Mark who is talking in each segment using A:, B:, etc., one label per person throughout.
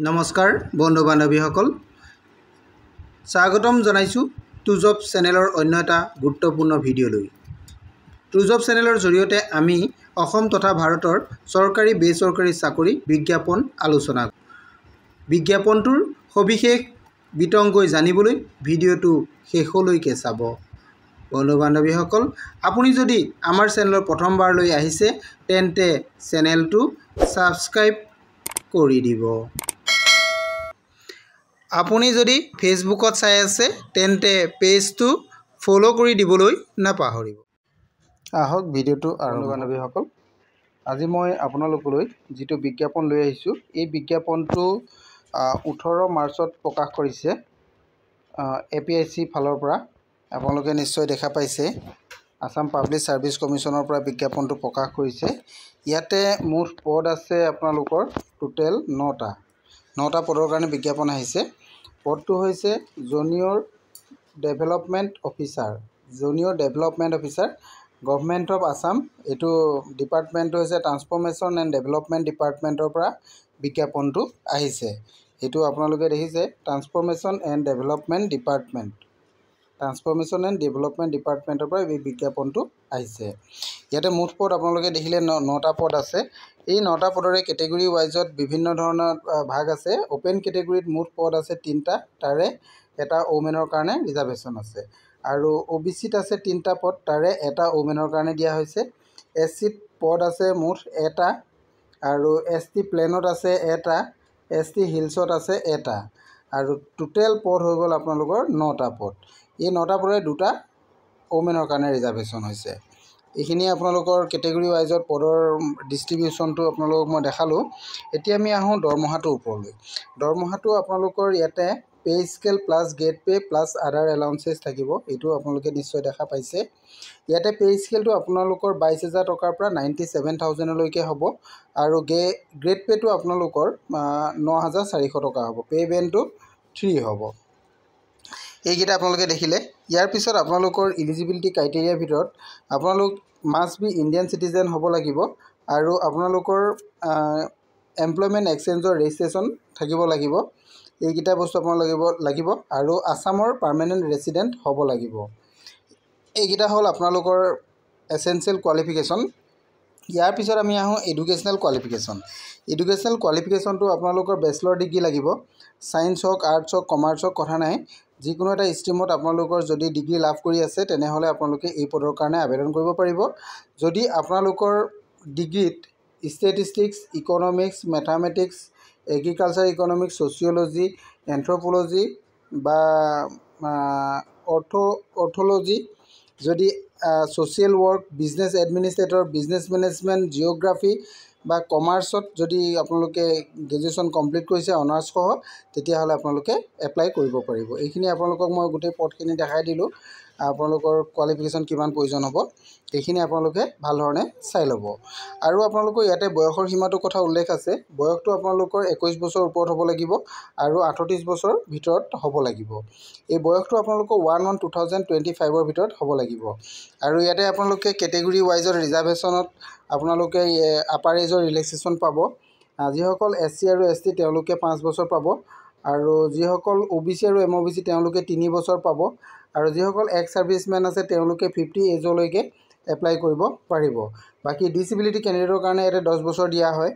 A: নমস্কাৰ বন্ধু বান্ধৱীসকল, স্বাগতম জনাইছোঁ টুজব চেনেলৰ অন্য এটা গুৰুত্বপূৰ্ণ ভিডিঅ'লৈ। টুজব চেনেলৰ জৰিয়তে আমি অসম তথা ভাৰতৰ চৰকাৰী বেচৰকাৰী চাকৰি বিজ্ঞাপন আলোচনা কৰোঁ। বিজ্ঞাপনটোৰ সবিশেষ বিতংকৈ জানিবলৈ ভিডিঅ'টো শেষলৈকে চাব। বন্ধু বান্ধৱীসকল, আপুনি যদি আমাৰ চেনেলৰ প্ৰথমবাৰলৈ আহিছে তেন্তে চেনেলটো ছাবস্ক্ৰাইব কৰি দিব। আপুনি যদি ফেচবুকত চাই আছে তেন্তে পেজটো ফ'ল' কৰি দিবলৈ নাপাহৰিব। আহক ভিডিঅ'টো আৰম্ভ কৰোঁ। বান্ধৱীসকল, আজি মই আপোনালোকলৈ যিটো বিজ্ঞাপন লৈ আহিছোঁ, এই বিজ্ঞাপনটো 18 মাৰ্চত প্ৰকাশ কৰিছে APIC ফালৰ পৰা। আপোনালোকে নিশ্চয় দেখা পাইছে, আছাম পাব্লিক ছাৰ্ভিচ কমিশ্যনৰ পৰা বিজ্ঞাপনটো প্ৰকাশ কৰিছে। ইয়াতে মুঠ পদ আছে আপোনালোকৰ টোটেল 9টা পদৰ কাৰণে বিজ্ঞাপন আহিছে। পদটো হৈছে junior development officer, government of Assam. এইটো ডিপাৰ্টমেণ্টটো হৈছে ট্ৰান্সফৰ্মেশ্যন এণ্ড ডেভেলপমেণ্ট ডিপাৰ্টমেণ্টৰ পৰা বিজ্ঞাপনটো আহিছে। এইটো আপোনালোকে দেখিছে, ট্ৰান্সফৰ্মেশ্যন এণ্ড ডেভেলপমেণ্ট ডিপাৰ্টমেণ্টৰ পৰা এই বিজ্ঞাপনটো আহিছে। ইয়াতে মুঠ পদ আপোনালোকে দেখিলে 9টা পদ আছে। এই 9টা পদৰে কেটেগৰী ৱাইজত বিভিন্ন ধৰণৰ ভাগ আছে। অ'পেন কেটেগৰীত মুঠ পদ আছে 3টা, তাৰে এটা ওমেনৰ কাৰণে ৰিজাৰ্ভেশ্যন আছে। আৰু OBCত আছে 3টা পদ, তাৰে এটা ওমেনৰ কাৰণে দিয়া হৈছে। SCত পদ আছে মুঠ 1টা, আৰু ST প্লেনত আছে 1টা, ST হিলছত আছে 1টা, আৰু টোটেল পদ হৈ গ'ল আপোনালোকৰ 9টা পদ। এই 9টা পদৰে 2টা ওমেনৰ কাৰণে ৰিজাৰ্ভেশ্যন হৈছে। এইখিনি আপোনালোকৰ কেটেগৰী ৱাইজত পদৰ ডিষ্ট্ৰিবিউশ্যনটো আপোনালোকক মই দেখালোঁ। এতিয়া আমি আহোঁ দৰমহাটোৰ ওপৰলৈ। দৰমহাটো আপোনালোকৰ ইয়াতে pay scale plus grade pay plus other allowances থাকিব। এইটো আপোনালোকে নিশ্চয় দেখা পাইছে। ইয়াতে পে স্কেলটো আপোনালোকৰ 22,000 টকাৰ পৰা 97,000লৈকে হ'ব, আৰু গ্ৰেড পে'টো আপোনালোকৰ 9,400 টকা হ'ব। পে বেণ্ডটো 3 হ'ব। এইকেইটা আপোনালোকে দেখিলে। ইয়াৰ পিছত আপোনালোকৰ ইলিজিবিলিটি ক্ৰাইটেৰিয়াৰ ভিতৰত আপোনালোক মাষ্ট বি ইণ্ডিয়ান চিটিজেন হ'ব লাগিব, আৰু আপোনালোকৰ এমপ্লয়মেণ্ট এক্সচেঞ্জৰ ৰেজিষ্ট্ৰেশ্যন থাকিব লাগিব। এইকেইটা বস্তু আপোনালোক লাগিব, আৰু আছামৰ পাৰ্মানেণ্ট ৰেচিডেণ্ট হ'ব লাগিব। এইকেইটা হ'ল আপোনালোকৰ এছেঞ্চিয়েল কোৱালিফিকেশ্যন। ইয়াৰ পিছত আমি আহোঁ এডুকেশ্যনেল কোৱালিফিকেশ্যন। এডুকেশ্যনেল কোৱালিফিকেশ্যনটো আপোনালোকৰ বেচেলৰ ডিগ্ৰী লাগিব। ছায়েন্স হওক, আৰ্টছ হওক, কমাৰ্চ হওক, কথা নাই। যিকোনো এটা ষ্ট্ৰীমত আপোনালোকৰ যদি ডিগ্ৰী লাভ কৰি আছে তেনেহ'লে আপোনালোকে এই পদৰ কাৰণে আবেদন কৰিব পাৰিব। যদি আপোনালোকৰ ডিগ্ৰীত statistics, economics, mathematics, agriculture economics, sociology, anthropology বা অৰ্থ'লজি, যদি social work, business administrator, business management, geography বা কমাৰ্চত যদি আপোনালোকে গ্ৰেজুৱেশ্যন কমপ্লিট কৰিছে অনাৰ্ছসহ, তেতিয়াহ'লে আপোনালোকে এপ্লাই কৰিব পাৰিব। এইখিনি আপোনালোকক মই গোটেই পদখিনি দেখাই দিলোঁ। আপোনালোকৰ কোৱালিফিকেশ্যন কিমান প্ৰয়োজন হ'ব এইখিনি আপোনালোকে ভাল ধৰণে চাই ল'ব। আৰু আপোনালোকৰ ইয়াতে বয়সৰ সীমাটোৰ কথা উল্লেখ আছে। বয়সটো আপোনালোকৰ 21 বছৰ ওপৰত হ'ব লাগিব, আৰু 38 বছৰ ভিতৰত হ'ব লাগিব। এই বয়সটো আপোনালোকৰ 1/1/2025 ভিতৰত হ'ব লাগিব। আৰু ইয়াতে আপোনালোকে কেটেগৰী ৱাইজৰ ৰিজাৰ্ভেশ্যনত আপোনালোকে আপাৰ এজৰ ৰিলেক্সেশ্যন পাব। যিসকল SC আৰু ST তেওঁলোকে 5 বছৰ পাব, আৰু যিসকল OBC আৰু MOBC তেওঁলোকে 3 বছৰ পাব, আৰু যিসকল এক্স ছাৰ্ভিচমেন আছে তেওঁলোকে 50 এজলৈকে এপ্লাই কৰিব পাৰিব। বাকী ডিচেবিলিটি কেণ্ডিডেটৰ কাৰণে ইয়াতে 10 বছৰ দিয়া হয়।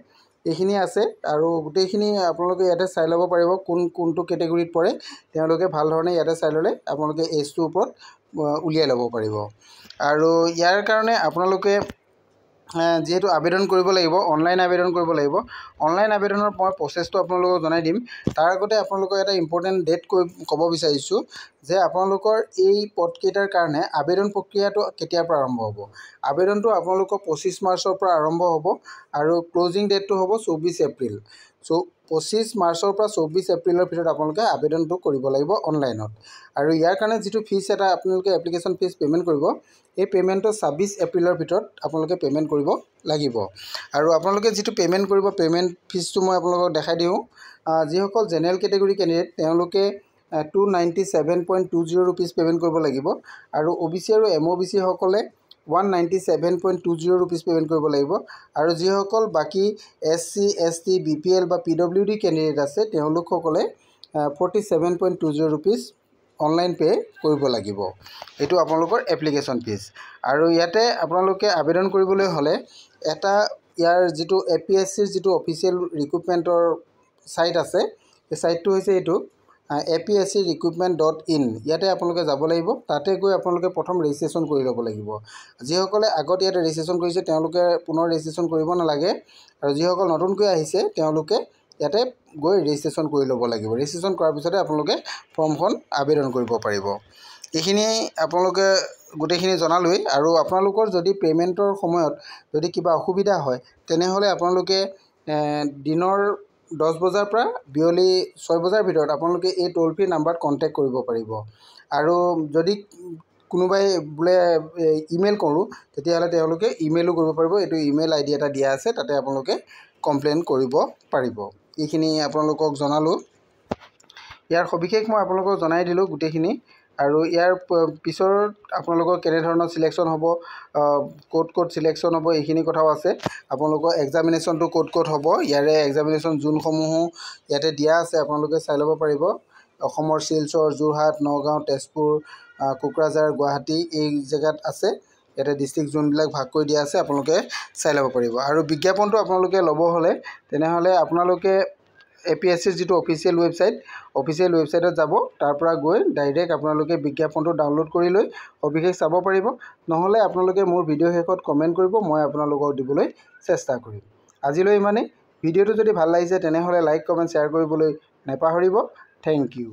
A: এইখিনি আছে, আৰু গোটেইখিনি আপোনালোকে ইয়াতে চাই ল'ব পাৰিব কোনটো কেটেগৰীত পৰে। তেওঁলোকে ভাল ধৰণে ইয়াতে চাই ল'লে আপোনালোকে এজটোৰ ওপৰত উলিয়াই ল'ব পাৰিব। আৰু ইয়াৰ কাৰণে আপোনালোকে যিহেতু আবেদন কৰিব লাগিব, অনলাইন আবেদন কৰিব লাগিব। অনলাইন আবেদনৰ মই প্ৰচেছটো আপোনালোকক জনাই দিম। তাৰ আগতে আপোনালোকক এটা ইম্পৰ্টেণ্ট ডেট ক'ব বিচাৰিছোঁ যে আপোনালোকৰ এই পদকেইটাৰ কাৰণে আবেদন প্ৰক্ৰিয়াটো কেতিয়াৰ পৰা আৰম্ভ হ'ব। আবেদনটো আপোনালোকৰ 25 মাৰ্চৰ পৰা আৰম্ভ হ'ব, আৰু ক্ল'জিং ডেটটো হ'ব 24 এপ্ৰিল। 25 মাৰ্চৰ পৰা 24 এপ্ৰিলৰ ভিতৰত আপোনালোকে আবেদনটো কৰিব লাগিব অনলাইনত। আৰু ইয়াৰ কাৰণে যিটো ফিজ এটা আপোনালোকে এপ্লিকেশ্যন ফিজ পে'মেণ্ট কৰিব, এই পে'মেণ্টটো 26 এপ্ৰিলৰ ভিতৰত আপোনালোকে পে'মেণ্ট কৰিব লাগিব। আৰু আপোনালোকে যিটো পে'মেণ্ট কৰিব, পে'মেণ্ট ফিজটো মই আপোনালোকক দেখাই দিওঁ। যিসকল জেনেৰেল কেটেগৰী কেণ্ডিডেট তেওঁলোকে 297.20 ৰুপিজ পে'মেণ্ট কৰিব লাগিব, আৰু OBC আৰু MOBC সকলে 197.20 रुपिस पेमेंट কৰিব লাগিব আৰু যিসকল বাকি SC ST BPL বা PWD ক্যান্ডিডেট আছে তেওঁলোকসকলে 47.20 रुपिस অনলাইন পে কৰিব লাগিব এটো আপোনালোকৰ এপ্লিকেশন ফিজ আৰু ইয়াতে আপোনালোকে আবেদন কৰিবলৈ হলে এটা ইয়াৰ যেটো APSC ৰ যেটো অফিশিয়াল ৰিক্ৰুটমেন্টৰ সাইট আছে এই সাইটটো হৈছে এটো apscrecruitment.in ইয়াতে আপোনালোকে যাব লাগিব তাতে গৈ আপোনালোকে প্ৰথম ৰেজিষ্ট্ৰেচন কৰি ল'ব লাগিব যিসকলে আগত ইয়াতে ৰেজিষ্ট্ৰেচন কৰিছে তেওঁলোকে পুনৰ ৰেজিষ্ট্ৰেচন কৰিব নালাগে আৰু যিসকল নতুনকৈ আহিছে তেওঁলোকে ইয়াতে গৈ ৰেজিষ্ট্ৰেচন কৰি ল'ব লাগিব ৰেজিষ্ট্ৰেচন কৰাৰ পিছতে আপোনালোকে ফৰ্মখন আবেদন কৰিব পাৰিব এইখিনি আপোনালোকে গুটেখিনি জনালৈ আৰু আপোনালোকৰ যদি পেমেন্টৰ সময়ত যদি কিবা অসুবিধা হয় তেনেহলে আপোনালোকে দিনৰ 10 বজাৰ পৰা বিয়লি 6 বজাৰ ভিতৰত আপোনালোকে এই টোল ফ্ৰী নাম্বাৰত কন্টাক্ট কৰিব পাৰিব আৰু যদি কোনোবাই বুলে ইমেইল কৰো তেতিয়াহলে তেওঁলোকে ইমেইলও কৰিব পাৰিব এটো ইমেইল আইডি এটা দিয়া আছে তাতে আপোনালোকে কমপ্লেইন কৰিব পাৰিব এইখিনি আপোনালোকক জনালো ইয়াৰ সবিশেষ মই আপোনালোকক জনাই দিলো গুটেখিনি আৰু ইয়াৰ পিছৰ আপোনালোকৰ কেনে ধৰণৰ সিলেকশন হ'ব কোড সিলেকশন হ'ব এইখিনি কথাও আছে আপোনালোকৰ এক্সামিনেশনটো কোড হ'ব ইয়াৰে এক্সামিনেশন জুন সমূহ ইয়াতে দিয়া আছে আপোনালোকে চাই ল'ব পাৰিব অসমৰ শিলচৰ জুৰহাট নগাঁও তেজপুৰ কোকৰাঝাৰ গুৱাহাটী এই জায়গাত আছে ইয়াতে ডিস্ট্ৰিক্ট জোন বিলাক ভাগ কৰি দিয়া আছে আপোনালোকে চাই ল'ব পাৰিব আৰু বিজ্ঞাপনটো আপোনালোকে ল'ব হলে তেনেহলে আপোনালোকে APSC যেটো অফিশিয়াল ওয়েবসাইটত যাব তাৰ পৰা গৈ ডাইৰেক্ট আপোনালোকে বিজ্ঞাপনটো ডাউনলোড কৰি লৈ অবিশেষ চাব পাৰিব নহলে আপোনালোকে মোৰ ভিডিও শেষত কমেন্ট কৰিব মই আপোনালোকক দিবলৈ চেষ্টা কৰিম আজিলৈ মানে ভিডিওটো যদি ভাল লাগিছে তেনেহলে লাইক কমেন্ট শেয়াৰ কৰিবলৈ নেপাহৰিব থ্যাংক ইউ